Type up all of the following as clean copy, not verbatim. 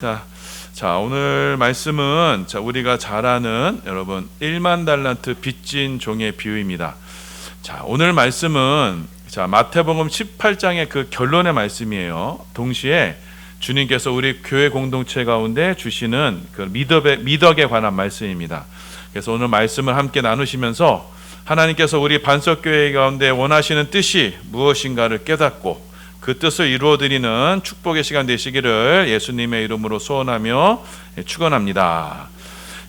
자, 오늘 말씀은 우리가 잘 아는 여러분 1만 달란트 빚진 종의 비유입니다. 자, 오늘 말씀은 마태복음 18장의 그 결론의 말씀이에요. 동시에 주님께서 우리 교회 공동체 가운데 주시는 그 미덕에 관한 말씀입니다. 그래서 오늘 말씀을 함께 나누시면서 하나님께서 우리 반석교회 가운데 원하시는 뜻이 무엇인가를 깨닫고 그 뜻을 이루어드리는 축복의 시간 되시기를 예수님의 이름으로 소원하며 축원합니다.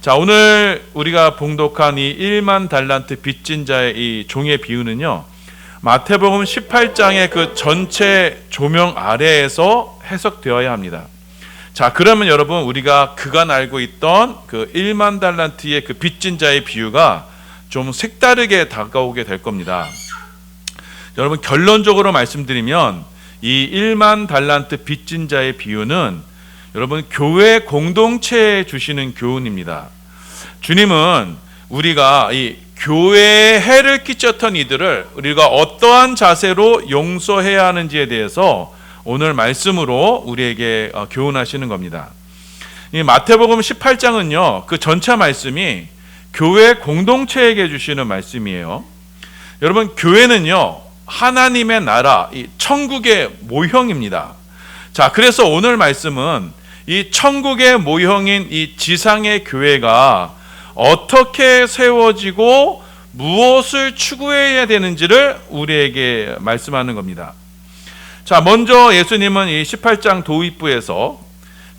자, 오늘 우리가 봉독한 이 1만 달란트 빚진 자의 이 종의 비유는요, 마태복음 18장의 그 전체 조명 아래에서 해석되어야 합니다. 자, 그러면 여러분 우리가 그간 알고 있던 그 1만 달란트의 그 빚진 자의 비유가 좀 색다르게 다가오게 될 겁니다. 여러분, 결론적으로 말씀드리면 이 1만 달란트 빚진 자의 비유는 여러분 교회 공동체에 주시는 교훈입니다. 주님은 우리가 이 교회에 해를 끼쳤던 이들을 우리가 어떠한 자세로 용서해야 하는지에 대해서 오늘 말씀으로 우리에게 교훈하시는 겁니다. 이 마태복음 18장은요, 그 전체 말씀이 교회 공동체에게 주시는 말씀이에요. 여러분, 교회는요 하나님의 나라, 이 천국의 모형입니다. 자, 그래서 오늘 말씀은 이 천국의 모형인 이 지상의 교회가 어떻게 세워지고 무엇을 추구해야 되는지를 우리에게 말씀하는 겁니다. 자, 먼저 예수님은 이 18장 도입부에서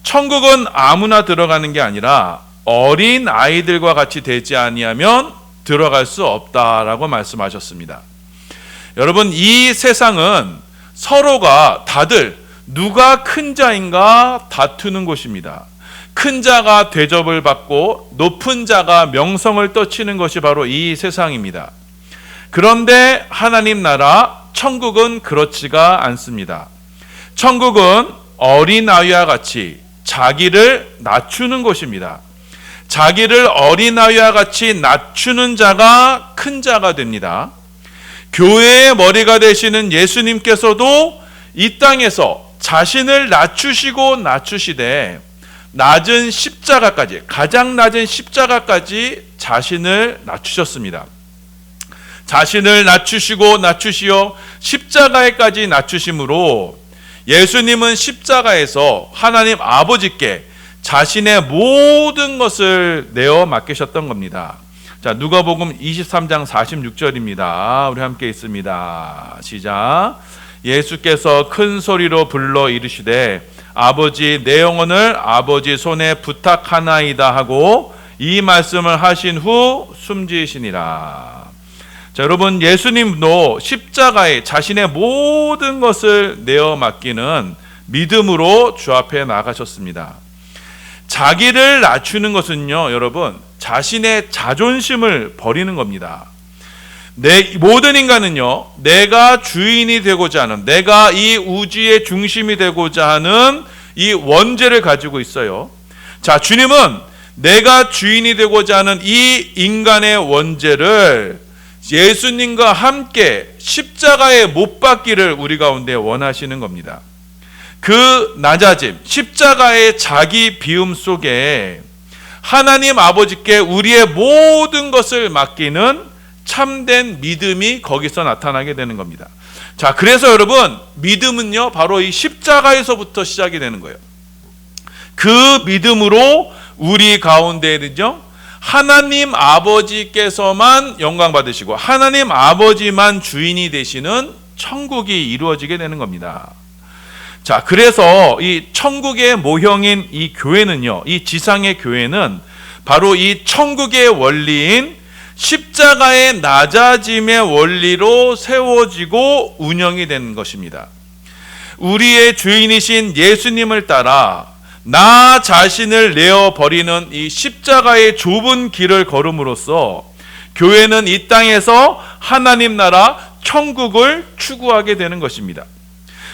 천국은 아무나 들어가는 게 아니라 어린 아이들과 같이 되지 아니하면 들어갈 수 없다라고 말씀하셨습니다. 여러분, 이 세상은 서로가 다들 누가 큰 자인가 다투는 곳입니다. 큰 자가 대접을 받고 높은 자가 명성을 떠치는 것이 바로 이 세상입니다. 그런데 하나님 나라 천국은 그렇지가 않습니다. 천국은 어린아이와 같이 자기를 낮추는 곳입니다. 자기를 어린아이와 같이 낮추는 자가 큰 자가 됩니다. 교회의 머리가 되시는 예수님께서도 이 땅에서 자신을 낮추시고 낮추시되 낮은 십자가까지, 가장 낮은 십자가까지 자신을 낮추셨습니다. 자신을 낮추시고 낮추시어 십자가에까지 낮추심으로 예수님은 십자가에서 하나님 아버지께 자신의 모든 것을 내어 맡기셨던 겁니다. 자, 누가복음 23장 46절입니다. 우리 함께 있습니다. 시작. 예수께서 큰 소리로 불러 이르시되 아버지, 내 영혼을 아버지 손에 부탁하나이다 하고 이 말씀을 하신 후 숨지시니라. 자, 여러분, 예수님도 십자가에 자신의 모든 것을 내어 맡기는 믿음으로 주 앞에 나가셨습니다. 자기를 낮추는 것은요, 여러분, 자신의 자존심을 버리는 겁니다. 모든 인간은요, 내가 주인이 되고자 하는, 내가 이 우주의 중심이 되고자 하는 이 원죄를 가지고 있어요. 자, 주님은 내가 주인이 되고자 하는 이 인간의 원죄를 예수님과 함께 십자가에 못 박기를 우리 가운데 원하시는 겁니다. 그 낮아짐, 십자가의 자기 비움 속에 하나님 아버지께 우리의 모든 것을 맡기는 참된 믿음이 거기서 나타나게 되는 겁니다. 자, 그래서 여러분, 믿음은요 바로 이 십자가에서부터 시작이 되는 거예요. 그 믿음으로 우리 가운데는요 하나님 아버지께서만 영광 받으시고 하나님 아버지만 주인이 되시는 천국이 이루어지게 되는 겁니다. 자, 그래서 이 천국의 모형인 이 교회는요, 이 지상의 교회는 바로 이 천국의 원리인 십자가의 낮아짐의 원리로 세워지고 운영이 되는 것입니다. 우리의 주인이신 예수님을 따라 나 자신을 내어버리는 이 십자가의 좁은 길을 걸음으로써 교회는 이 땅에서 하나님 나라 천국을 추구하게 되는 것입니다.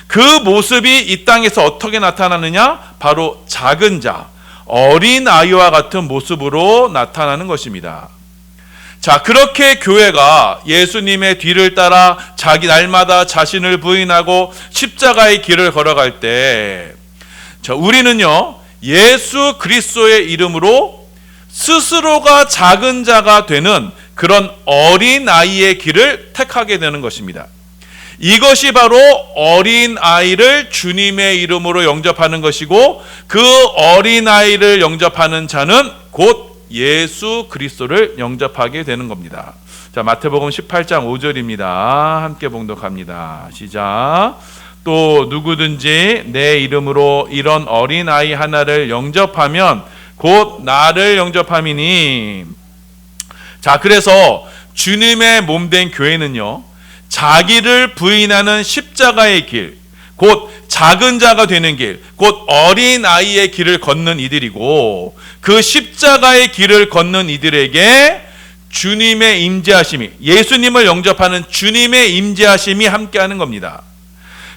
그 모습이 이 땅에서 어떻게 나타나느냐? 바로 작은 자, 어린 아이와 같은 모습으로 나타나는 것입니다. 자, 그렇게 교회가 예수님의 뒤를 따라 자기 날마다 자신을 부인하고 십자가의 길을 걸어갈 때, 우리는요 예수 그리스도의 이름으로 스스로가 작은 자가 되는 그런 어린아이의 길을 택하게 되는 것입니다. 이것이 바로 어린아이를 주님의 이름으로 영접하는 것이고, 그 어린아이를 영접하는 자는 곧 예수 그리스도를 영접하게 되는 겁니다. 자, 마태복음 18장 5절입니다. 함께 봉독합니다. 시작. 또 누구든지 내 이름으로 이런 어린아이 하나를 영접하면 곧 나를 영접함이니. 자, 그래서 주님의 몸된 교회는요, 자기를 부인하는 십자가의 길, 곧 작은 자가 되는 길, 곧 어린아이의 길을 걷는 이들이고, 그 십자가의 길을 걷는 이들에게 주님의 임재하심이, 예수님을 영접하는 주님의 임재하심이 함께하는 겁니다.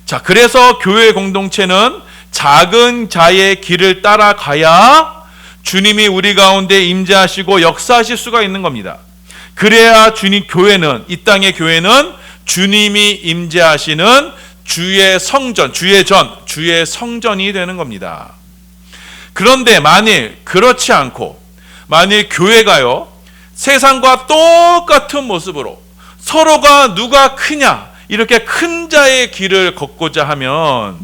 자, 그래서 교회 공동체는 작은 자의 길을 따라가야 주님이 우리 가운데 임재하시고 역사하실 수가 있는 겁니다. 그래야 주님 교회는, 이 땅의 교회는 주님이 임재하시는 주의 성전, 주의 성전이 되는 겁니다. 그런데 만일 그렇지 않고, 만일 교회가요, 세상과 똑같은 모습으로 서로가 누가 크냐, 이렇게 큰 자의 길을 걷고자 하면,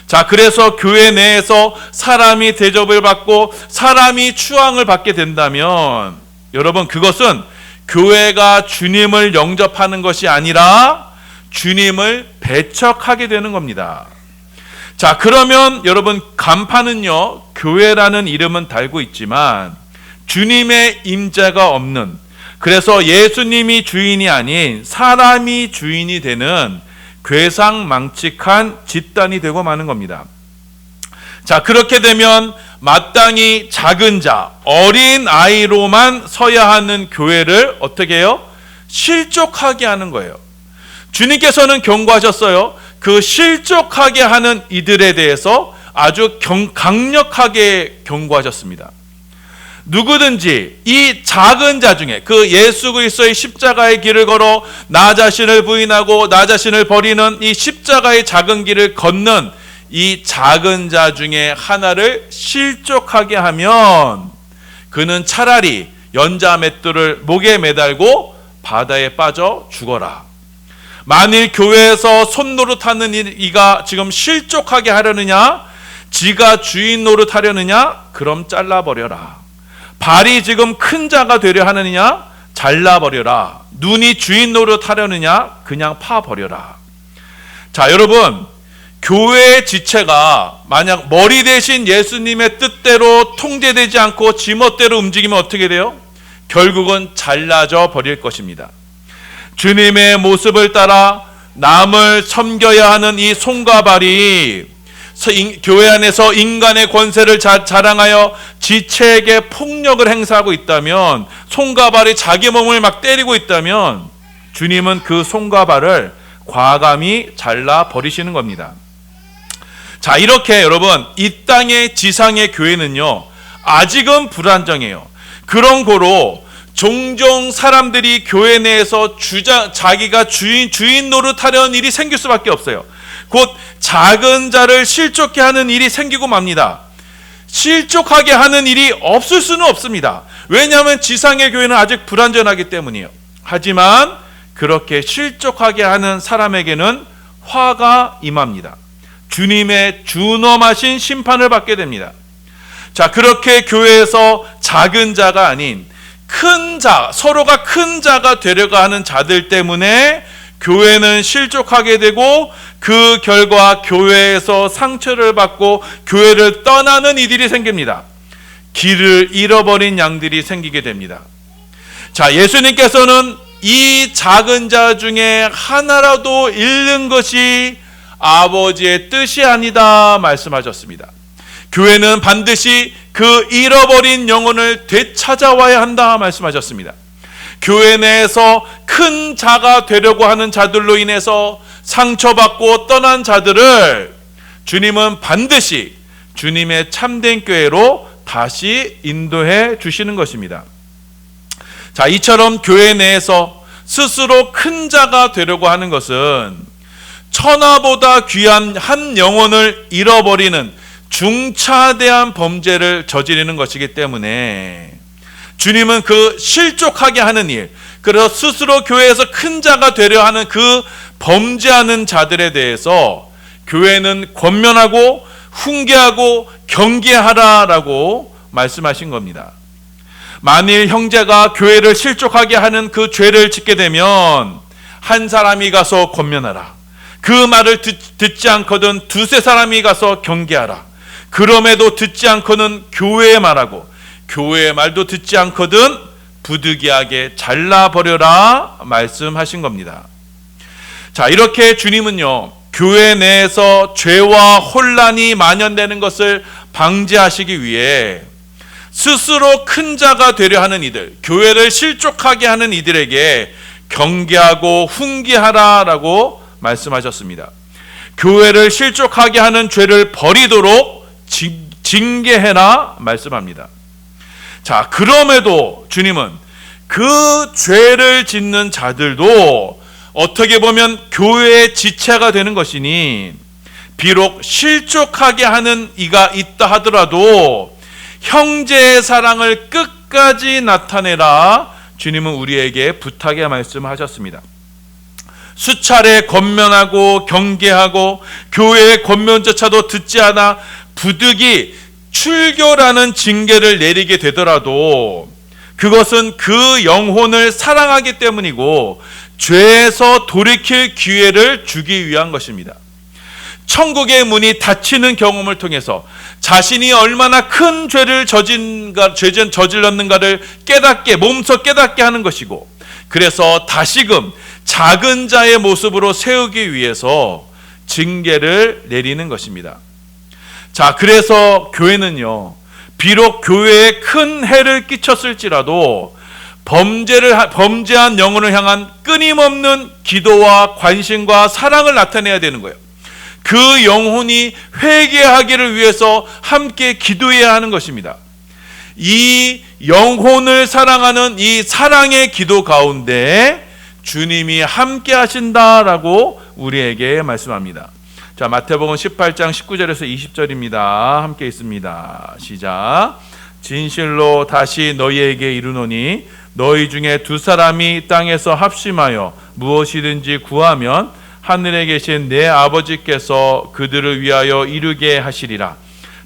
자, 그래서 교회 내에서 사람이 대접을 받고 사람이 추앙을 받게 된다면, 여러분, 그것은 교회가 주님을 영접하는 것이 아니라 주님을 배척하게 되는 겁니다. 자, 그러면 여러분, 간판은요, 교회라는 이름은 달고 있지만 주님의 임재가 없는, 그래서 예수님이 주인이 아닌 사람이 주인이 되는 괴상망측한 집단이 되고 마는 겁니다. 자, 그렇게 되면 마땅히 작은 자, 어린 아이로만 서야 하는 교회를 어떻게 해요? 실족하게 하는 거예요. 주님께서는 경고하셨어요. 그 실족하게 하는 이들에 대해서 아주 강력하게 경고하셨습니다. 누구든지 이 작은 자 중에, 그 예수 그리스도의 십자가의 길을 걸어 나 자신을 부인하고 나 자신을 버리는 이 십자가의 작은 길을 걷는 이 작은 자 중에 하나를 실족하게 하면 그는 차라리 연자 맷돌을 목에 매달고 바다에 빠져 죽어라. 만일 교회에서 손노릇하는 이가 지금 실족하게 하려느냐, 지가 주인 노릇하려느냐, 그럼 잘라버려라. 발이 지금 큰 자가 되려 하느냐, 잘라버려라. 눈이 주인 노릇하려느냐, 그냥 파버려라. 자, 여러분, 교회의 지체가 만약 머리 대신 예수님의 뜻대로 통제되지 않고 지멋대로 움직이면 어떻게 돼요? 결국은 잘라져 버릴 것입니다. 주님의 모습을 따라 남을 섬겨야 하는 이 손과 발이 교회 안에서 인간의 권세를 자랑하여 지체에게 폭력을 행사하고 있다면, 손과 발이 자기 몸을 막 때리고 있다면 주님은 그 손과 발을 과감히 잘라 버리시는 겁니다. 자, 이렇게 여러분, 이 땅의 지상의 교회는요, 아직은 불안정해요. 그런 고로 종종 사람들이 교회 내에서 자기가 주인 노릇하려는 일이 생길 수밖에 없어요. 곧 작은 자를 실족해 하는 일이 생기고 맙니다. 실족하게 하는 일이 없을 수는 없습니다. 왜냐하면 지상의 교회는 아직 불완전하기 때문이에요. 하지만 그렇게 실족하게 하는 사람에게는 화가 임합니다. 주님의 준엄하신 심판을 받게 됩니다. 자, 그렇게 교회에서 작은 자가 아닌 큰 자, 서로가 큰 자가 되려고 하는 자들 때문에 교회는 실족하게 되고, 그 결과 교회에서 상처를 받고 교회를 떠나는 이들이 생깁니다. 길을 잃어버린 양들이 생기게 됩니다. 자, 예수님께서는 이 작은 자 중에 하나라도 잃는 것이 아버지의 뜻이 아니다 말씀하셨습니다. 교회는 반드시 그 잃어버린 영혼을 되찾아와야 한다 말씀하셨습니다. 교회 내에서 큰 자가 되려고 하는 자들로 인해서 상처받고 떠난 자들을 주님은 반드시 주님의 참된 교회로 다시 인도해 주시는 것입니다. 자, 이처럼 교회 내에서 스스로 큰 자가 되려고 하는 것은 천하보다 귀한 한 영혼을 잃어버리는 중차대한 범죄를 저지르는 것이기 때문에 주님은 그 실족하게 하는 일, 그래서 스스로 교회에서 큰 자가 되려 하는 그 범죄하는 자들에 대해서 교회는 권면하고 훈계하고 경계하라라고 말씀하신 겁니다. 만일 형제가 교회를 실족하게 하는 그 죄를 짓게 되면 한 사람이 가서 권면하라. 그 말을 듣지 않거든 두세 사람이 가서 경계하라. 그럼에도 듣지 않고는 교회에 말하고 교회의 말도 듣지 않거든 부득이하게 잘라버려라 말씀하신 겁니다. 자, 이렇게 주님은요, 교회 내에서 죄와 혼란이 만연되는 것을 방지하시기 위해 스스로 큰 자가 되려 하는 이들, 교회를 실족하게 하는 이들에게 경계하고 훈계하라라고 말씀하셨습니다. 교회를 실족하게 하는 죄를 버리도록 징계해라 말씀합니다. 자, 그럼에도 주님은 그 죄를 짓는 자들도 어떻게 보면 교회의 지체가 되는 것이니 비록 실족하게 하는 이가 있다 하더라도 형제의 사랑을 끝까지 나타내라 주님은 우리에게 부탁의 말씀하셨습니다. 수차례 권면하고 경계하고 교회의 권면조차도 듣지 않아 부득이 출교라는 징계를 내리게 되더라도 그것은 그 영혼을 사랑하기 때문이고 죄에서 돌이킬 기회를 주기 위한 것입니다. 천국의 문이 닫히는 경험을 통해서 자신이 얼마나 큰 죄를 저질렀는가를 몸소 깨닫게 하는 것이고, 그래서 다시금 작은 자의 모습으로 세우기 위해서 징계를 내리는 것입니다. 자, 그래서 교회는요, 비록 교회에 큰 해를 끼쳤을지라도 범죄한 영혼을 향한 끊임없는 기도와 관심과 사랑을 나타내야 되는 거예요. 그 영혼이 회개하기를 위해서 함께 기도해야 하는 것입니다. 이 영혼을 사랑하는 이 사랑의 기도 가운데 주님이 함께 하신다라고 우리에게 말씀합니다. 자, 마태복음 18장 19절에서 20절입니다. 함께 있습니다. 시작. 진실로 다시 너희에게 이르노니 너희 중에 두 사람이 땅에서 합심하여 무엇이든지 구하면 하늘에 계신 내 아버지께서 그들을 위하여 이루게 하시리라.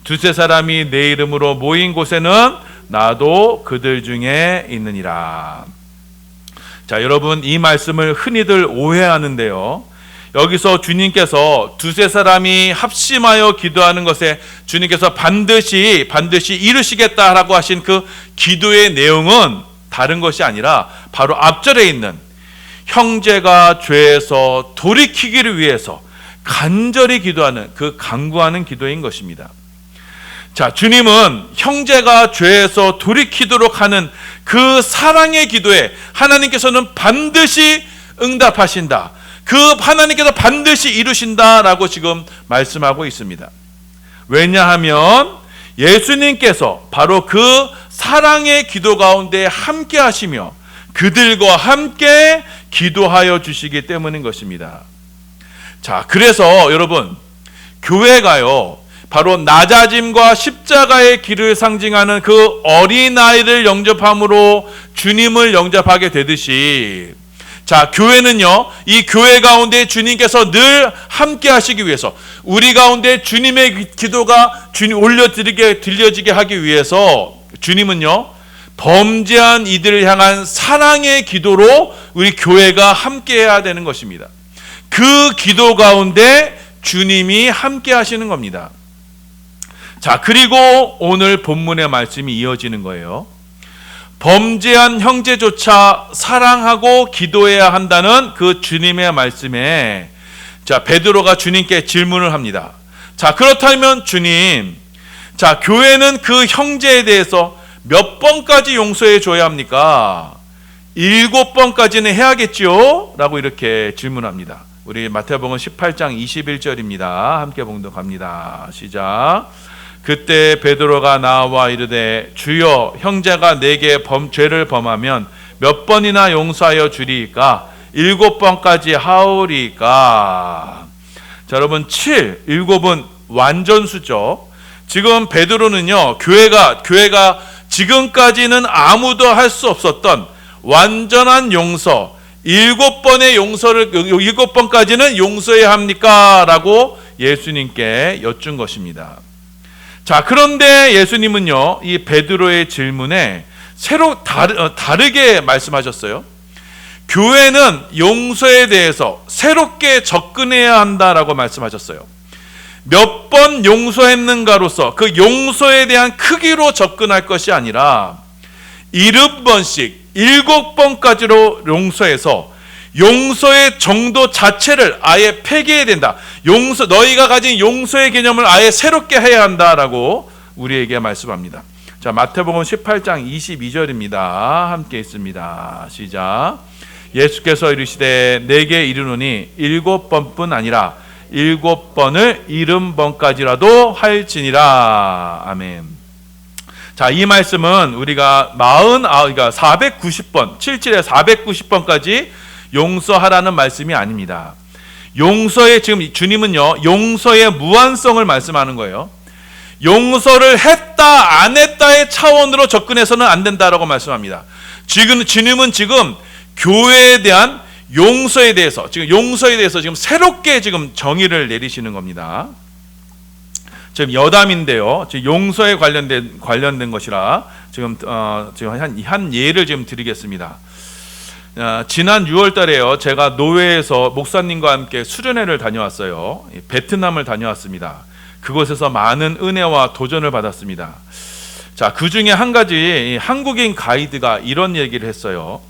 두세 사람이 내 이름으로 모인 곳에는 나도 그들 중에 있느니라. 자, 여러분, 이 말씀을 흔히들 오해하는데요, 여기서 주님께서 두세 사람이 합심하여 기도하는 것에 주님께서 반드시 이루시겠다라고 하신 그 기도의 내용은 다른 것이 아니라 바로 앞절에 있는 형제가 죄에서 돌이키기를 위해서 간절히 기도하는 그 간구하는 기도인 것입니다. 자, 주님은 형제가 죄에서 돌이키도록 하는 그 사랑의 기도에 하나님께서는 반드시 응답하신다. 그 하나님께서 반드시 이루신다라고 지금 말씀하고 있습니다. 왜냐하면 예수님께서 바로 그 사랑의 기도 가운데 함께 하시며 그들과 함께 기도하여 주시기 때문인 것입니다. 자, 그래서 여러분, 교회가요, 바로 낮아짐과 십자가의 길을 상징하는 그 어린아이를 영접함으로 주님을 영접하게 되듯이, 자, 교회는요, 이 교회 가운데 주님께서 늘 함께 하시기 위해서, 우리 가운데 주님의 기도가 들려지게 하기 위해서 주님은요, 범죄한 이들을 향한 사랑의 기도로 우리 교회가 함께 해야 되는 것입니다. 그 기도 가운데 주님이 함께 하시는 겁니다. 자, 그리고 오늘 본문의 말씀이 이어지는 거예요. 범죄한 형제조차 사랑하고 기도해야 한다는 그 주님의 말씀에, 자, 베드로가 주님께 질문을 합니다. 자, 그렇다면 주님, 자, 교회는 그 형제에 대해서 몇 번까지 용서해 줘야 합니까? 7번까지는 해야겠지요? 라고 이렇게 질문합니다. 우리 마태복음 18장 21절입니다. 함께 봉독합니다. 시작. 그때 베드로가 나와 이르되 주여, 형제가 내게 죄를 범하면 몇 번이나 용서하여 주리이까? 7번까지 하오리이까? 자, 여러분, 7, 7은 완전수죠. 지금 베드로는요, 교회가 지금까지는 아무도 할 수 없었던 완전한 용서, 7번까지는 용서해야 합니까? 라고 예수님께 여쭌 것입니다. 자, 그런데 예수님은요, 이 베드로의 질문에 다르게 말씀하셨어요. 교회는 용서에 대해서 새롭게 접근해야 한다라고 말씀하셨어요. 몇 번 용서했는가로서 그 용서에 대한 크기로 접근할 것이 아니라 70번씩 7번까지로 용서해서 용서의 정도 자체를 아예 폐기해야 된다. 너희가 가진 용서의 개념을 아예 새롭게 해야 한다라고 우리에게 말씀합니다. 자, 마태복음 18장 22절입니다. 함께 있습니다. 시작. 예수께서 이르시되 내게 이르노니 7번뿐 아니라 7번을 70번까지라도 할지니라. 아멘. 자, 이 말씀은 우리가 490번, 77에 490번까지 용서하라는 말씀이 아닙니다. 지금 주님은요, 용서의 무한성을 말씀하는 거예요. 용서를 했다, 안 했다의 차원으로 접근해서는 안 된다라고 말씀합니다. 주님은 지금 교회에 대한 용서에 대해서 지금 새롭게 지금 정의를 내리시는 겁니다. 지금 여담인데요. 지금 용서에 관련된 것이라 지금 한 예를 지금 드리겠습니다. 지난 6월 달에요. 제가 노회에서 목사님과 함께 수련회를 다녀왔어요. 베트남을 다녀왔습니다. 그곳에서 많은 은혜와 도전을 받았습니다. 자, 그 중에 한 가지 한국인 가이드가 이런 얘기를 했어요.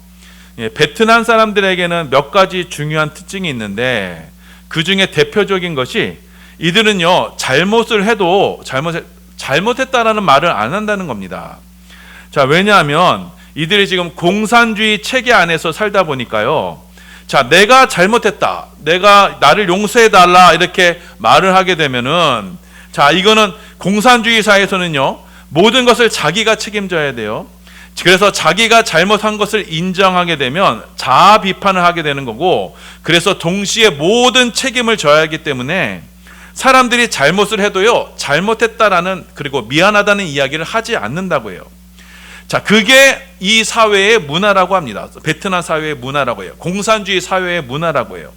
베트남 사람들에게는 몇 가지 중요한 특징이 있는데 그 중에 대표적인 것이 이들은요, 잘못을 해도 잘못했다라는 말을 안 한다는 겁니다. 자, 왜냐하면 이들이 지금 공산주의 체계 안에서 살다 보니까요. 자, 내가 잘못했다, 나를 용서해달라 이렇게 말을 하게 되면은, 자, 이거는 공산주의 사회에서는요, 모든 것을 자기가 책임져야 돼요. 그래서 자기가 잘못한 것을 인정하게 되면 자아 비판을 하게 되는 거고, 그래서 동시에 모든 책임을 져야 하기 때문에 사람들이 잘못을 해도요, 잘못했다라는, 그리고 미안하다는 이야기를 하지 않는다고 해요. 자, 그게 이 사회의 문화라고 합니다. 베트남 사회의 문화라고 해요. 공산주의 사회의 문화라고 해요.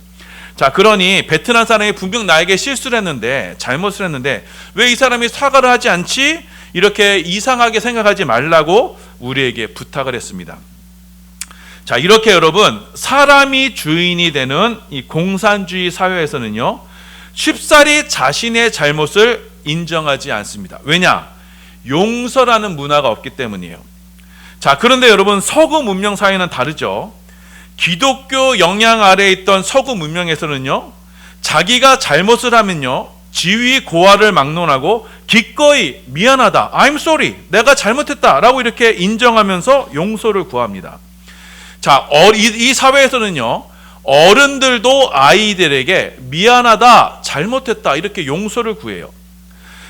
자, 그러니 베트남 사람이 분명 나에게 실수를 했는데, 잘못을 했는데 왜 이 사람이 사과를 하지 않지? 이렇게 이상하게 생각하지 말라고 우리에게 부탁을 했습니다. 자, 이렇게 여러분, 사람이 주인이 되는 이 공산주의 사회에서는요, 쉽사리 자신의 잘못을 인정하지 않습니다. 왜냐? 용서라는 문화가 없기 때문이에요. 자, 그런데 여러분, 서구 문명 사회는 다르죠. 기독교 영향 아래에 있던 서구 문명에서는요, 자기가 잘못을 하면요, 지위 고하를 막론하고 기꺼이 미안하다, I'm sorry, 내가 잘못했다 라고 이렇게 인정하면서 용서를 구합니다. 자, 이 사회에서는요, 어른들도 아이들에게 미안하다, 잘못했다 이렇게 용서를 구해요.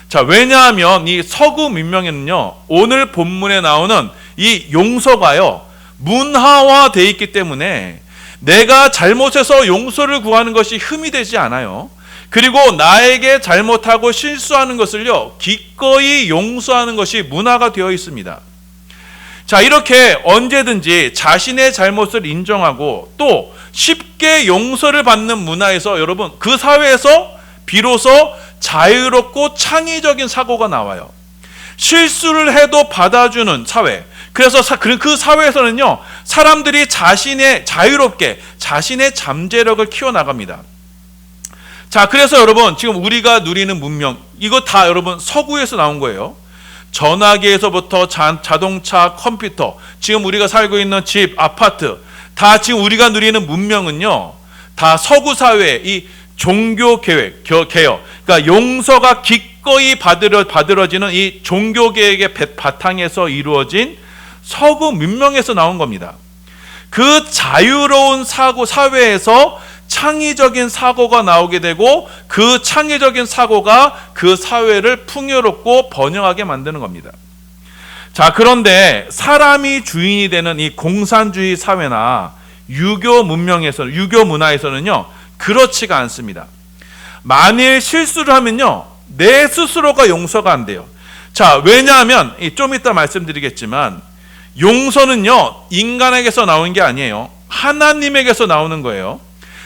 자, 왜냐하면 이 서구 문명에는요, 오늘 본문에 나오는 이 용서가요, 문화화되어 있기 때문에 내가 잘못해서 용서를 구하는 것이 흠이 되지 않아요. 그리고 나에게 잘못하고 실수하는 것을요, 기꺼이 용서하는 것이 문화가 되어 있습니다. 자, 이렇게 언제든지 자신의 잘못을 인정하고 또 쉽게 용서를 받는 문화에서 여러분, 그 사회에서 비로소 자유롭고 창의적인 사고가 나와요. 실수를 해도 받아주는 사회. 그래서 그 사회에서는요, 사람들이 자유롭게 자신의 잠재력을 키워나갑니다. 자, 그래서 여러분, 지금 우리가 누리는 문명, 이거 다 여러분 서구에서 나온 거예요. 전화기에서부터 자동차, 컴퓨터, 지금 우리가 살고 있는 집, 아파트, 다 지금 우리가 누리는 문명은요, 다 서구 사회의 이 종교 개혁, 그러니까 용서가 기꺼이 받들어지는 이 종교 개혁의 바탕에서 이루어진 서구 문명에서 나온 겁니다. 그 자유로운 사회에서 창의적인 사고가 나오게 되고, 그 창의적인 사고가 그 사회를 풍요롭고 번영하게 만드는 겁니다. 자, 그런데 사람이 주인이 되는 이 공산주의 사회나 유교 문화에서는요, 그렇지가 않습니다. 만일 실수를 하면요, 내 스스로가 용서가 안 돼요. 자, 왜냐하면 좀 이따 말씀드리겠지만 용서는요 인간에게서 나오는 게 아니에요. 하나님에게서 나오는 거예요.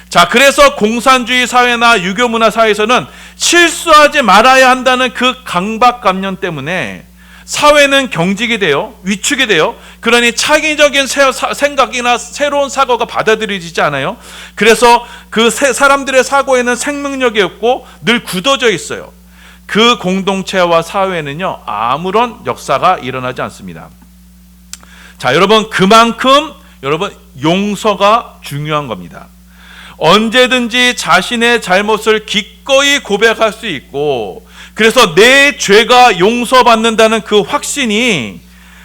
자, 그래서 공산주의 사회나 유교문화 사회에서는 실수하지 말아야 한다는 그 강박관념 때문에 사회는 경직이 돼요. 위축이 돼요. 그러니 창의적인 생각이나 새로운 사고가 받아들여지지 않아요. 그래서 그 사람들의 사고에는 생명력이 없고 늘 굳어져 있어요. 그 공동체와 사회는요 아무런 역사가 일어나지 않습니다. 자, 여러분, 그만큼 여러분 용서가 중요한 겁니다. 언제든지 자신의 잘못을 기꺼이 고백할 수 있고, 그래서 내 죄가 용서받는다는 그 확신이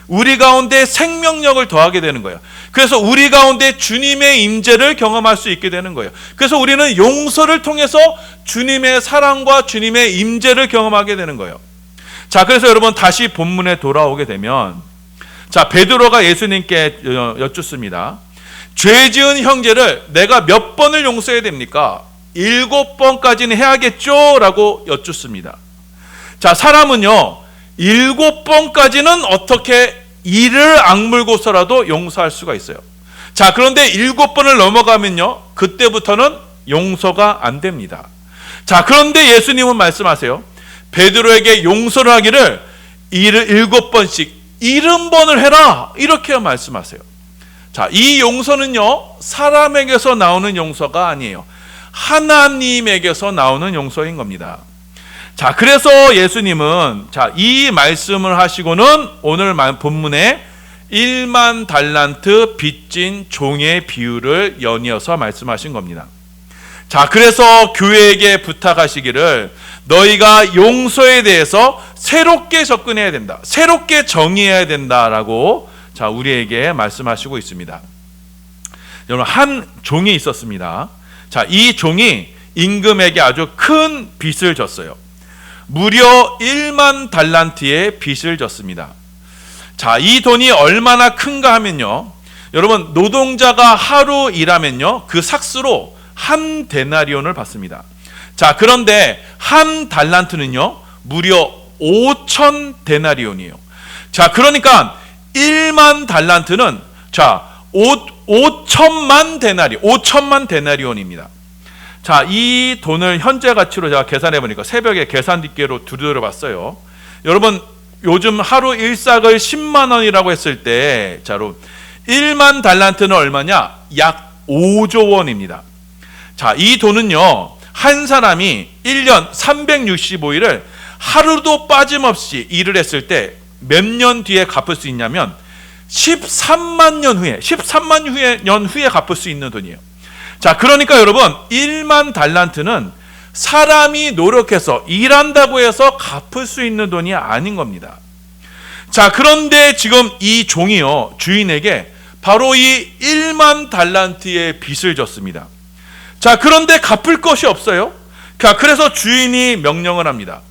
우리 가운데 생명력을 더하게 되는 거예요. 그래서 우리 가운데 주님의 임재를 경험할 수 있게 되는 거예요. 그래서 우리는 용서를 통해서 주님의 사랑과 주님의 임재를 경험하게 되는 거예요. 자, 그래서 여러분 다시 본문에 돌아오게 되면, 자, 베드로가 예수님께 여쭙습니다. 죄 지은 형제를 내가 몇 번을 용서해야 됩니까? 7번까지는 해야겠죠? 라고 여쭙습니다. 자, 사람은요 7번까지는 어떻게 이를 악물고서라도 용서할 수가 있어요. 자, 그런데 7번을 넘어가면요 그때부터는 용서가 안 됩니다. 자, 그런데 예수님은 말씀하세요. 베드로에게 용서를 하기를 7번씩 70번을 해라, 이렇게 말씀하세요. 자, 이 용서는요 사람에게서 나오는 용서가 아니에요. 하나님에게서 나오는 용서인 겁니다. 자, 그래서 예수님은 이 말씀을 하시고는 오늘 본문에 1만 달란트 빚진 종의 비유를 연이어서 말씀하신 겁니다. 자, 그래서 교회에게 부탁하시기를 너희가 용서에 대해서 새롭게 접근해야 된다, 새롭게 정의해야 된다라고 우리에게 말씀하시고 있습니다. 여러분, 한 종이 있었습니다. 자, 이 종이 임금에게 아주 큰 빚을 졌어요. 무려 1만 달란트의 빚을 졌습니다. 자, 이 돈이 얼마나 큰가 하면요, 여러분, 노동자가 하루 일하면요 그 삭스로 한 데나리온을 받습니다. 자, 그런데 한 달란트는요 무려 5천 데나리온이에요. 자, 그러니까 1만 달란트는 5천만 데나리온입니다. 자, 이 돈을 현재 가치로 제가 계산해 보니까 새벽에 계산기계로 두드려 봤어요. 여러분, 요즘 하루 일삭을 10만 원이라고 했을 때, 자, 1만 달란트는 얼마냐? 약 5조 원입니다. 자, 이 돈은요 한 사람이 1년 365일을 하루도 빠짐없이 일을 했을 때 몇 년 뒤에 갚을 수 있냐면 13만 년 후에 갚을 수 있는 돈이에요. 자, 그러니까 여러분, 1만 달란트는 사람이 노력해서 일한다고 해서 갚을 수 있는 돈이 아닌 겁니다. 자, 그런데 지금 이 종이요 주인에게 바로 이 1만 달란트의 빚을 졌습니다. 자, 그런데 갚을 것이 없어요. 자, 그래서 주인이 명령을 합니다.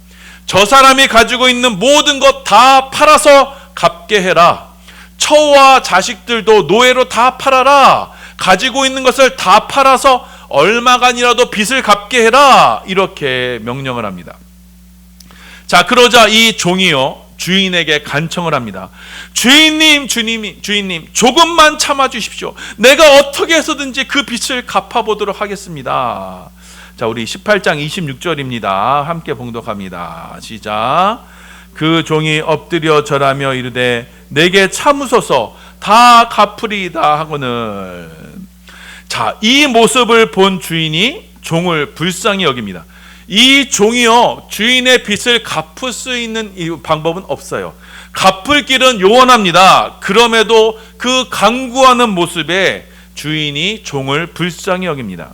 저 사람이 가지고 있는 모든 것 다 팔아서 갚게 해라. 처와 자식들도 노예로 다 팔아라. 가지고 있는 것을 다 팔아서 얼마간이라도 빚을 갚게 해라. 이렇게 명령을 합니다. 자, 그러자 이 종이요 주인에게 간청을 합니다. 주인님, 조금만 참아 주십시오. 내가 어떻게 해서든지 그 빚을 갚아보도록 하겠습니다. 자, 우리 18장 26절입니다. 함께 봉독합니다. 시작. 그 종이 엎드려 절하며 이르되 내게 참으소서, 다 갚으리이다 하거늘. 자, 이 모습을 본 주인이 종을 불쌍히 여깁니다. 이 종이요 주인의 빚을 갚을 수 있는 이 방법은 없어요. 갚을 길은 요원합니다. 그럼에도 그 간구하는 모습에 주인이 종을 불쌍히 여깁니다.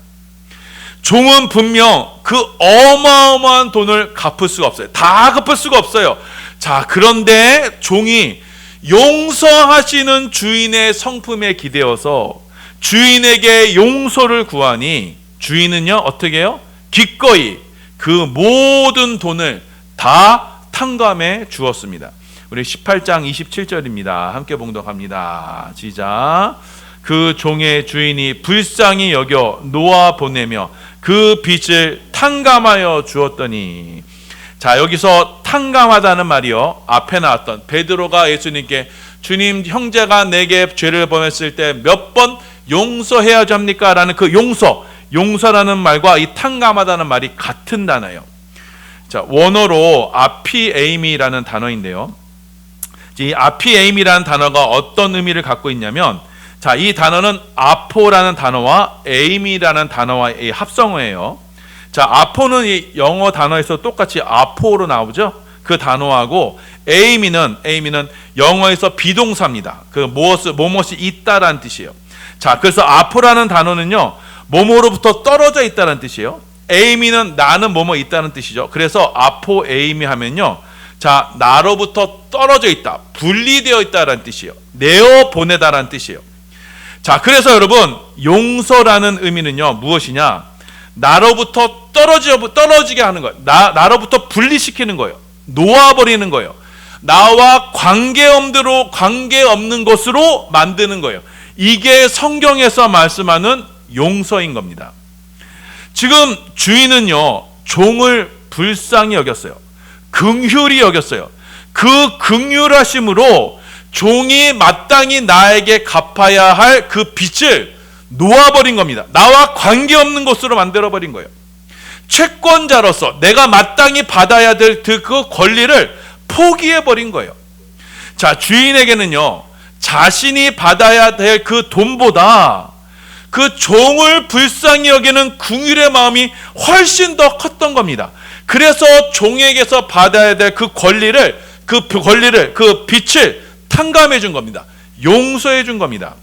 종은 분명 그 어마어마한 돈을 갚을 수가 없어요. 다 갚을 수가 없어요. 자, 그런데 종이 용서하시는 주인의 성품에 기대어서 주인에게 용서를 구하니 주인은요 어떻게 해요? 기꺼이 그 모든 돈을 다 탕감해 주었습니다. 우리 18장 27절입니다. 함께 봉독합니다. 시작. 그 종의 주인이 불쌍히 여겨 놓아 보내며 그 빚을 탕감하여 주었더니. 자, 여기서 탕감하다는 말이요, 앞에 나왔던 베드로가 예수님께 주님, 형제가 내게 죄를 범했을 때 몇 번 용서해야 합니까? 라는 그 용서라는 말과 이 탕감하다는 말이 같은 단어예요. 자, 원어로 아피에임이라는 단어인데요, 이 아피에임이라는 단어가 어떤 의미를 갖고 있냐면, 자, 이 단어는 아포라는 단어와 에임이라는 단어와의 합성어예요. 자, 아포는 이 영어 단어에서 똑같이 아포로 나오죠. 그 단어하고 에이미는 영어에서 비동사입니다. 그 무엇이 있다라는 뜻이에요. 자, 그래서 아포라는 단어는요, 뭐뭐로부터 떨어져 있다는 뜻이에요. 에이미는 나는 뭐뭐 있다는 뜻이죠. 그래서 아포 에이미 하면요, 자, 나로부터 떨어져 있다, 분리되어 있다라는 뜻이에요. 내어 보내다라는 뜻이에요. 자, 그래서 여러분, 용서라는 의미는요, 무엇이냐? 나로부터 떨어지게 하는 거예요. 나로부터 분리시키는 거예요. 놓아버리는 거예요. 나와 관계없는 것으로 만드는 거예요. 이게 성경에서 말씀하는 용서인 겁니다. 지금 주인은요, 종을 불쌍히 여겼어요. 긍휼히 여겼어요. 그 긍휼하심으로 종이 마땅히 나에게 갚아야 할 그 빚을 놓아버린 겁니다. 나와 관계없는 것으로 만들어버린 거예요. 채권자로서 내가 마땅히 받아야 될 그 권리를 포기해버린 거예요. 자, 주인에게는요, 자신이 받아야 될 그 돈보다 그 종을 불쌍히 여기는 긍휼의 마음이 훨씬 더 컸던 겁니다. 그래서 종에게서 받아야 될 그 권리를, 그 빚을 탕감해 준 겁니다. 용서해 준 겁니다.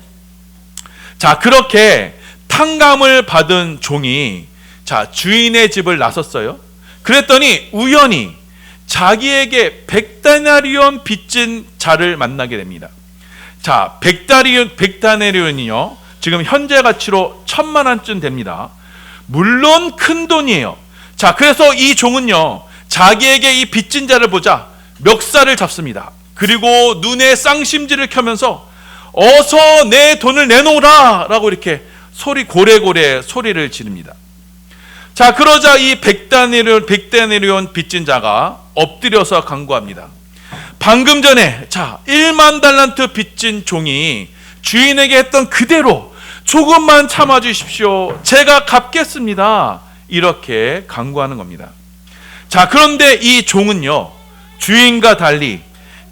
자, 그렇게 탕감을 받은 종이, 자, 주인의 집을 나섰어요. 그랬더니 우연히 자기에게 100데나리온 빚진 자를 만나게 됩니다. 자, 100데나리온이요, 지금 현재 가치로 1000만원쯤 됩니다. 물론 큰 돈이에요. 자, 그래서 이 종은요, 자기에게 이 빚진 자를 보자 멱살을 잡습니다. 그리고 눈에 쌍심지를 켜면서 어서 내 돈을 내놓으라 라고 이렇게 고래고래 소리를 지릅니다. 자, 그러자 이 100데나리온 빚진 자가 엎드려서 간구합니다. 방금 전에, 자, 1만 달란트 빚진 종이 주인에게 했던 그대로 조금만 참아 주십시오. 제가 갚겠습니다. 이렇게 간구하는 겁니다. 자, 그런데 이 종은요, 주인과 달리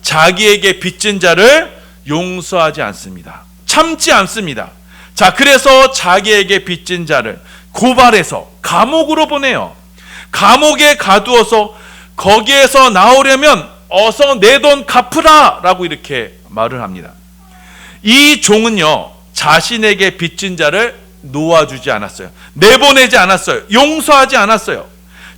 자기에게 빚진 자를 용서하지 않습니다. 참지 않습니다. 자, 그래서 자기에게 빚진 자를 고발해서 감옥으로 보내요. 감옥에 가두어서 거기에서 나오려면 어서 내 돈 갚으라 라고 이렇게 말을 합니다. 이 종은요, 자신에게 빚진 자를 놓아주지 않았어요. 내보내지 않았어요. 용서하지 않았어요.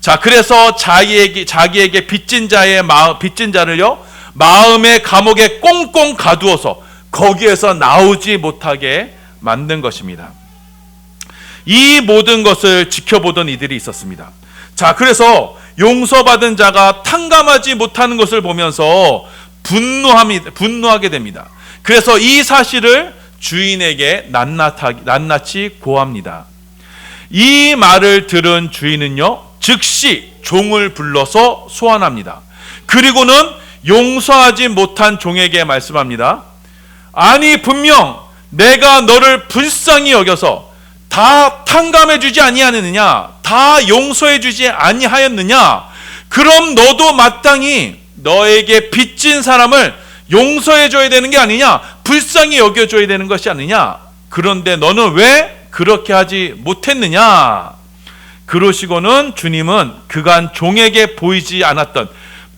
자, 그래서 자기에게 빚진 자를요, 마음의 감옥에 꽁꽁 가두어서 거기에서 나오지 못하게 만든 것입니다. 이 모든 것을 지켜보던 이들이 있었습니다. 자, 그래서 용서받은 자가 탕감하지 못하는 것을 보면서 분노하게 됩니다. 그래서 이 사실을 주인에게 낱낱이 고합니다. 이 말을 들은 주인은요, 즉시 종을 불러서 소환합니다. 그리고는 용서하지 못한 종에게 말씀합니다. 아니, 분명 내가 너를 불쌍히 여겨서 다 탕감해 주지 아니하느냐, 다 용서해 주지 아니하였느냐, 그럼 너도 마땅히 너에게 빚진 사람을 용서해 줘야 되는 게 아니냐, 불쌍히 여겨 줘야 되는 것이 아니냐, 그런데 너는 왜 그렇게 하지 못했느냐. 그러시고는 주님은 그간 종에게 보이지 않았던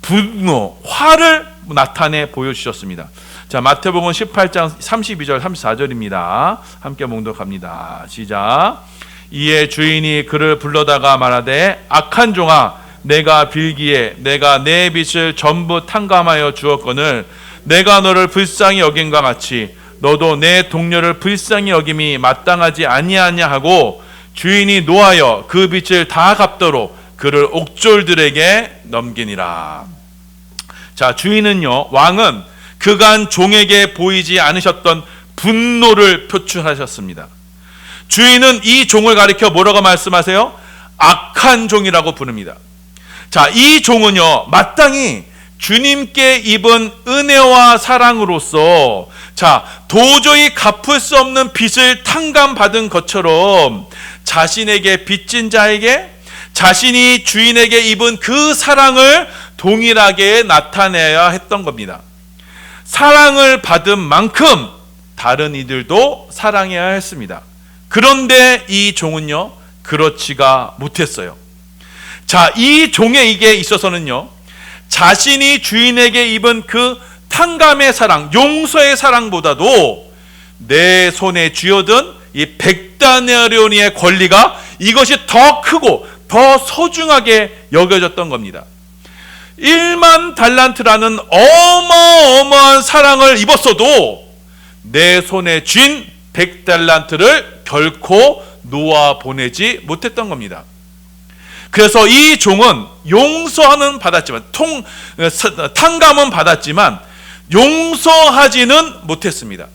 분노, 화를 나타내 보여주셨습니다. 자, 마태복음 18장 32절 34절입니다. 함께 봉독합니다. 시작. 이에 주인이 그를 불러다가 말하되 악한 종아, 내가 빌기에 내가 내 빚을 전부 탕감하여 주었거늘 내가 너를 불쌍히 여김과 같이 너도 내 동료를 불쌍히 여김이 마땅하지 아니하냐 하고 주인이 노하여 그 빚을 다 갚도록 그를 옥졸들에게 넘기니라. 자, 주인은요, 왕은 그간 종에게 보이지 않으셨던 분노를 표출하셨습니다. 주인은 이 종을 가리켜 뭐라고 말씀하세요? 악한 종이라고 부릅니다. 자, 이 종은요, 마땅히 주님께 입은 은혜와 사랑으로서 자, 도저히 갚을 수 없는 빚을 탕감받은 것처럼 자신에게 빚진 자에게 자신이 주인에게 입은 그 사랑을 동일하게 나타내야 했던 겁니다. 사랑을 받은 만큼 다른 이들도 사랑해야 했습니다. 그런데 이 종은요, 그렇지가 못했어요. 자, 이 종에게 있어서는요, 자신이 주인에게 입은 그 탕감의 사랑, 용서의 사랑보다도 내 손에 쥐어든 이 100다나리온의 권리가 이것이 더 크고 더 소중하게 여겨졌던 겁니다. 1만 달란트라는 어마어마한 사랑을 입었어도 내 손에 쥔 100달란트를 결코 놓아 보내지 못했던 겁니다. 그래서 이 종은 용서는 받았지만 탕감은 받았지만 용서하지는 못했습니다.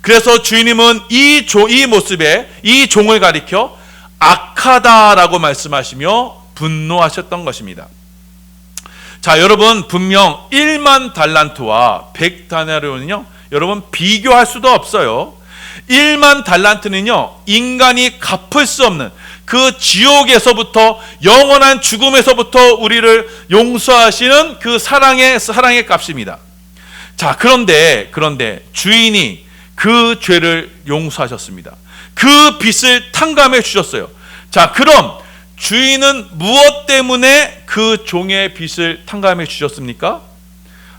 그래서 주님은 이 모습에 이 종을 가리켜 악하다라고 말씀하시며 분노하셨던 것입니다. 자, 여러분, 분명 1만 달란트와 100다나리온은요, 여러분 비교할 수도 없어요. 1만 달란트는요, 인간이 갚을 수 없는 그 지옥에서부터 영원한 죽음에서부터 우리를 용서하시는 그 사랑의 값입니다. 자, 그런데 주인이 그 죄를 용서하셨습니다. 그 빚을 탕감해 주셨어요. 자, 그럼 주인은 무엇 때문에 그 종의 빚을 탕감해 주셨습니까?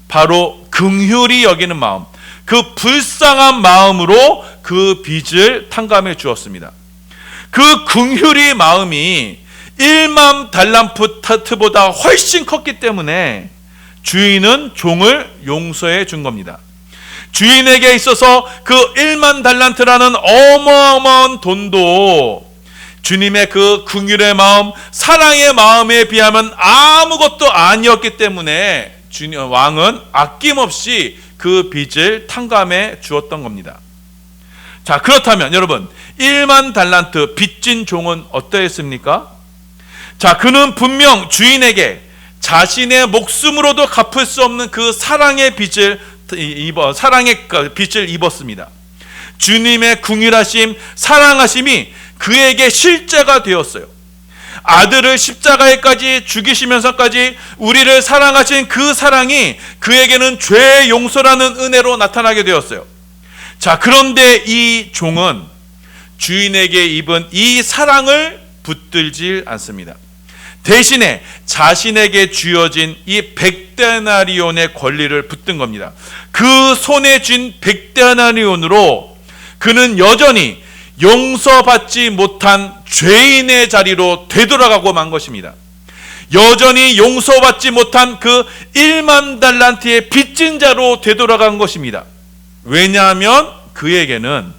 바로 긍휼히 여기는 마음, 그 불쌍한 마음으로 그 빚을 탕감해 주었습니다. 그 긍휼의 마음이 1만 달란트보다 훨씬 컸기 때문에 주인은 종을 용서해 준 겁니다. 주인에게 있어서 그 1만 달란트라는 어마어마한 돈도 주님의 그 긍휼의 마음, 사랑의 마음에 비하면 아무것도 아니었기 때문에 왕은 아낌없이 그 빚을 탕감해 주었던 겁니다. 자, 그렇다면 여러분, 1만 달란트 빚진 종은 어떠했습니까? 자, 그는 분명 주인에게 자신의 목숨으로도 갚을 수 없는 그 사랑의 빚을 입었습니다. 주님의 긍휼하심, 사랑하심이 그에게 실제가 되었어요. 아들을 십자가에까지 죽이시면서까지 우리를 사랑하신 그 사랑이 그에게는 죄 용서라는 은혜로 나타나게 되었어요. 자, 그런데 이 종은 주인에게 입은 이 사랑을 붙들지 않습니다. 대신에 자신에게 쥐어진 이 100데나리온의 권리를 붙든 겁니다. 그 손에 쥔 100데나리온으로 그는 여전히 용서받지 못한 죄인의 자리로 되돌아가고 만 것입니다. 여전히 용서받지 못한 그 1만 달란트의 빚진 자로 되돌아간 것입니다. 왜냐하면 그에게는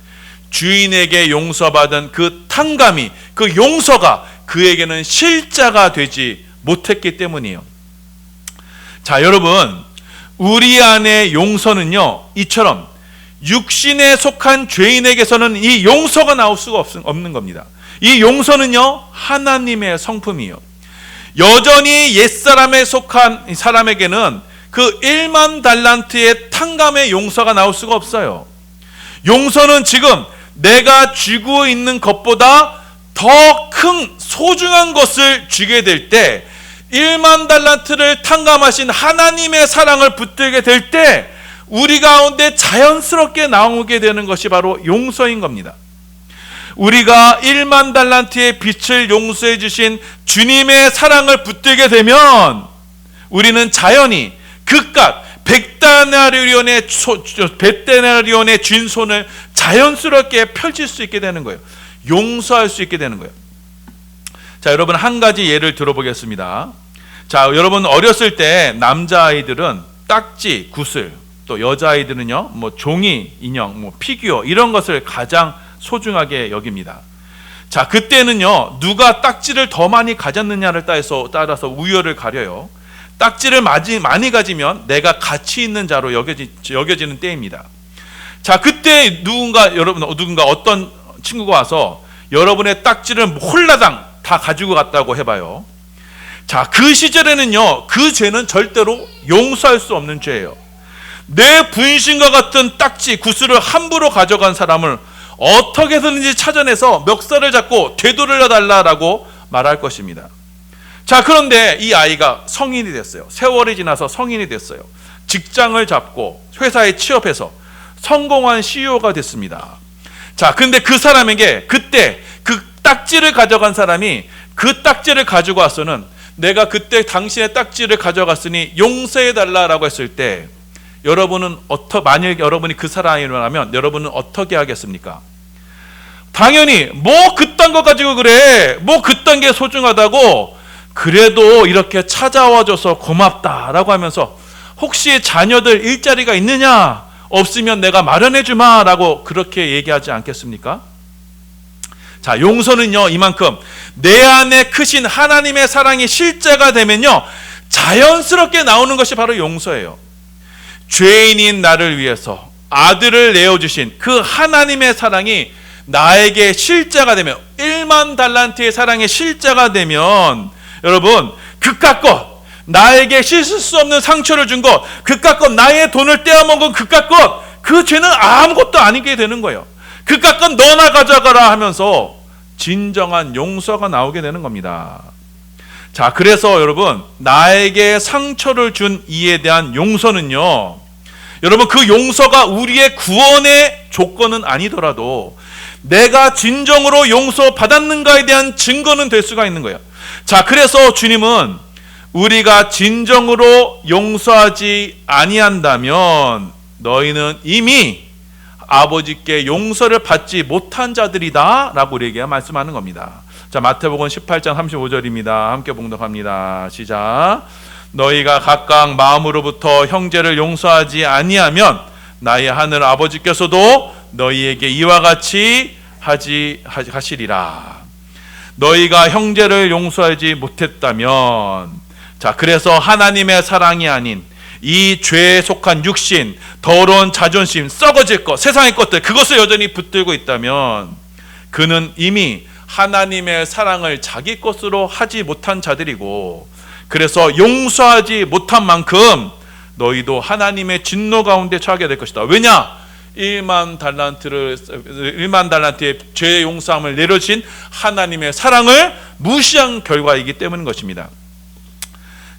주인에게 용서받은 그 탕감이, 그 용서가 그에게는 실자가 되지 못했기 때문이에요. 자, 여러분, 우리 안의 용서는요, 이처럼 육신에 속한 죄인에게서는 이 용서가 나올 수가 없는 겁니다. 이 용서는요, 하나님의 성품이에요. 여전히 옛사람에 속한 사람에게는 그 1만 달란트의 탕감의 용서가 나올 수가 없어요. 용서는 지금 내가 쥐고 있는 것보다 더 큰 소중한 것을 쥐게 될 때, 1만 달란트를 탕감하신 하나님의 사랑을 붙들게 될 때 우리 가운데 자연스럽게 나오게 되는 것이 바로 용서인 겁니다. 우리가 1만 달란트의 빚을 용서해 주신 주님의 사랑을 붙들게 되면 우리는 자연히 그깟 100데나리온의 쥔 손을 자연스럽게 펼칠 수 있게 되는 거예요. 용서할 수 있게 되는 거예요. 자, 여러분, 한 가지 예를 들어보겠습니다. 자, 여러분, 어렸을 때 남자아이들은 딱지, 구슬, 또 여자아이들은요, 뭐 종이, 인형, 뭐 피규어, 이런 것을 가장 소중하게 여깁니다. 자, 그때는요, 누가 딱지를 더 많이 가졌느냐를 따라서 우열을 가려요. 딱지를 많이 가지면 내가 가치 있는 자로 여겨지는 때입니다. 자, 그때 누군가 어떤 친구가 와서 여러분의 딱지를 홀라당 다 가지고 갔다고 해봐요. 자, 그 시절에는요, 그 죄는 절대로 용서할 수 없는 죄예요. 내 분신과 같은 딱지, 구슬을 함부로 가져간 사람을 어떻게 해서든지 찾아내서 멱살을 잡고 되돌려 달라라고 말할 것입니다. 자, 그런데 이 아이가 성인이 됐어요. 세월이 지나서 성인이 됐어요. 직장을 잡고 회사에 취업해서 성공한 CEO가 됐습니다. 자, 근데 그 사람에게 그때 그 딱지를 가져간 사람이 그 딱지를 가지고 와서는 내가 그때 당신의 딱지를 가져갔으니 용서해 달라라고 했을 때 여러분은 만약 여러분이 그 사람이라면 여러분은 어떻게 하겠습니까? 당연히 뭐 그딴 거 가지고 그래, 뭐 그딴 게 소중하다고, 그래도 이렇게 찾아와줘서 고맙다라고 하면서 혹시 자녀들 일자리가 있느냐, 없으면 내가 마련해 주마 라고 그렇게 얘기하지 않겠습니까? 자, 용서는요, 이만큼 내 안에 크신 하나님의 사랑이 실제가 되면요, 자연스럽게 나오는 것이 바로 용서예요. 죄인인 나를 위해서 아들을 내어주신 그 하나님의 사랑이 나에게 실제가 되면, 1만 달란트의 사랑의 실제가 되면, 여러분, 그깟 것, 나에게 씻을 수 없는 상처를 준 것, 그깟 것, 나의 돈을 떼어먹은 그깟 것, 그 죄는 아무것도 아니게 되는 거예요. 그깟 것 너나 가져가라 하면서 진정한 용서가 나오게 되는 겁니다. 자, 그래서 여러분, 나에게 상처를 준 이에 대한 용서는요, 여러분, 그 용서가 우리의 구원의 조건은 아니더라도 내가 진정으로 용서받았는가에 대한 증거는 될 수가 있는 거예요. 자, 그래서 주님은 우리가 진정으로 용서하지 아니한다면 너희는 이미 아버지께 용서를 받지 못한 자들이다 라고 우리에게 말씀하는 겁니다. 자, 마태복음 18장 35절입니다. 함께 봉독합니다. 시작. 너희가 각각 마음으로부터 형제를 용서하지 아니하면 나의 하늘 아버지께서도 너희에게 이와 같이 하시리라. 너희가 형제를 용서하지 못했다면, 자, 그래서 하나님의 사랑이 아닌 이 죄에 속한 육신, 더러운 자존심, 썩어질 것, 세상의 것들, 그것을 여전히 붙들고 있다면 그는 이미 하나님의 사랑을 자기 것으로 하지 못한 자들이고, 그래서 용서하지 못한 만큼 너희도 하나님의 진노 가운데 처하게 될 것이다. 왜냐? 1만 달란트의 죄 용서함을 내려주신 하나님의 사랑을 무시한 결과이기 때문인 것입니다.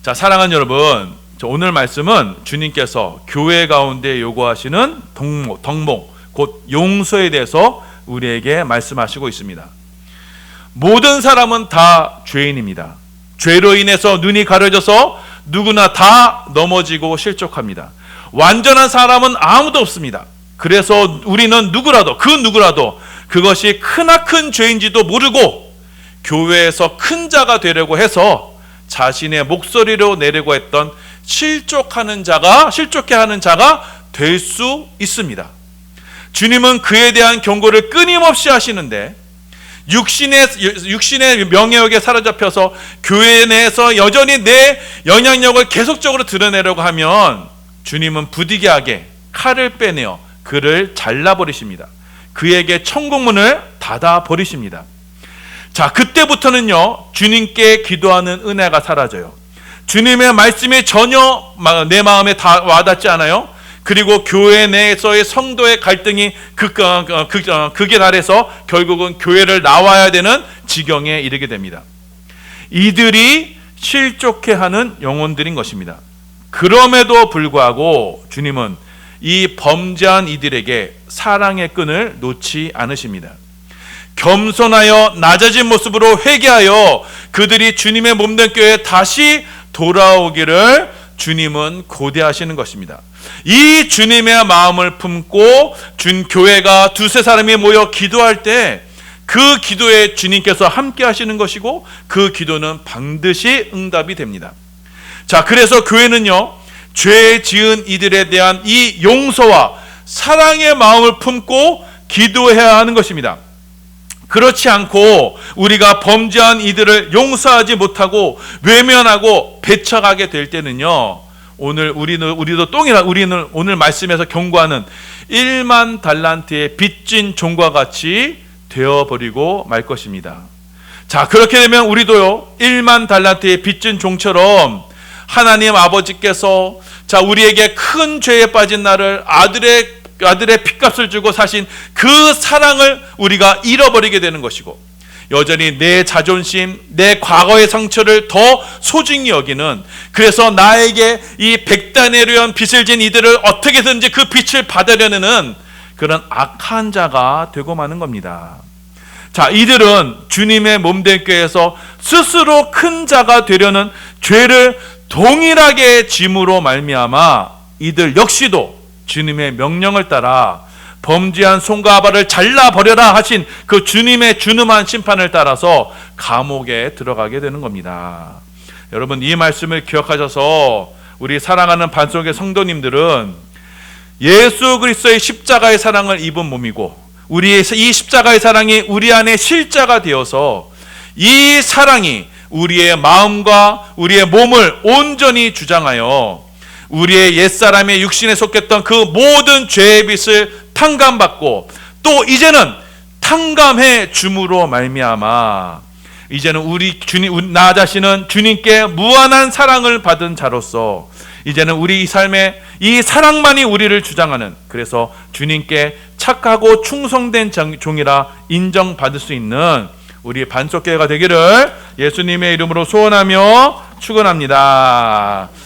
자, 사랑하는 여러분, 오늘 말씀은 주님께서 교회 가운데 요구하시는 덕목, 곧 용서에 대해서 우리에게 말씀하시고 있습니다. 모든 사람은 다 죄인입니다. 죄로 인해서 눈이 가려져서 누구나 다 넘어지고 실족합니다. 완전한 사람은 아무도 없습니다. 그래서 우리는 누구라도 그것이 크나큰 죄인지도 모르고 교회에서 큰 자가 되려고 해서 자신의 목소리로 내려고 했던 실족해 하는 자가 될 수 있습니다. 주님은 그에 대한 경고를 끊임없이 하시는데, 육신의 명예욕에 사로잡혀서 교회 내에서 여전히 내 영향력을 계속적으로 드러내려고 하면 주님은 부득이하게 칼을 빼내어 그를 잘라버리십니다. 그에게 천국문을 닫아버리십니다. 자, 그때부터는요, 주님께 기도하는 은혜가 사라져요. 주님의 말씀이 전혀 내 마음에 다 와닿지 않아요. 그리고 교회 내에서의 성도의 갈등이 극에 달해서 결국은 교회를 나와야 되는 지경에 이르게 됩니다. 이들이 실족해하는 영혼들인 것입니다. 그럼에도 불구하고 주님은 이 범죄한 이들에게 사랑의 끈을 놓지 않으십니다. 겸손하여 낮아진 모습으로 회개하여 그들이 주님의 몸된 교회에 다시 돌아오기를 주님은 고대하시는 것입니다. 이 주님의 마음을 품고 교회가 두세 사람이 모여 기도할 때 그 기도에 주님께서 함께 하시는 것이고, 그 기도는 반드시 응답이 됩니다. 자, 그래서 교회는요, 죄 지은 이들에 대한 이 용서와 사랑의 마음을 품고 기도해야 하는 것입니다. 그렇지 않고 우리가 범죄한 이들을 용서하지 못하고 외면하고 배척하게 될 때는요, 우리는 오늘 말씀에서 경고하는 1만 달란트의 빚진 종과 같이 되어버리고 말 것입니다. 자, 그렇게 되면 우리도요 1만 달란트의 빚진 종처럼 하나님 아버지께서 자 우리에게 큰 죄에 빠진 나를 아들의 핏값을 주고 사신 그 사랑을 우리가 잃어버리게 되는 것이고, 여전히 내 자존심, 내 과거의 상처를 더 소중히 여기는, 그래서 나에게 이 백단에르연 빚을 진 이들을 어떻게든지 그 빚을 받으려는 그런 악한 자가 되고 마는 겁니다. 자, 이들은 주님의 몸된 교회에서 스스로 큰 자가 되려는 죄를 동일하게 짐으로 말미암아 이들 역시도 주님의 명령을 따라 범죄한 손과 발을 잘라버려라 하신 그 주님의 준엄한 심판을 따라서 감옥에 들어가게 되는 겁니다. 여러분, 이 말씀을 기억하셔서 우리 사랑하는 반석의 성도님들은 예수 그리스도의 십자가의 사랑을 입은 몸이고, 우리의 이 십자가의 사랑이 우리 안에 실자가 되어서 이 사랑이 우리의 마음과 우리의 몸을 온전히 주장하여 우리의 옛사람의 육신에 속했던 그 모든 죄의 빚을 탕감받고, 또 이제는 탕감해 줌으로 말미암아 이제는 우리 주님, 나 자신은 주님께 무한한 사랑을 받은 자로서 이제는 우리 삶의 이 사랑만이 우리를 주장하는, 그래서 주님께 착하고 충성된 종이라 인정받을 수 있는 우리 반석교회가 되기를 예수님의 이름으로 소원하며 축원합니다.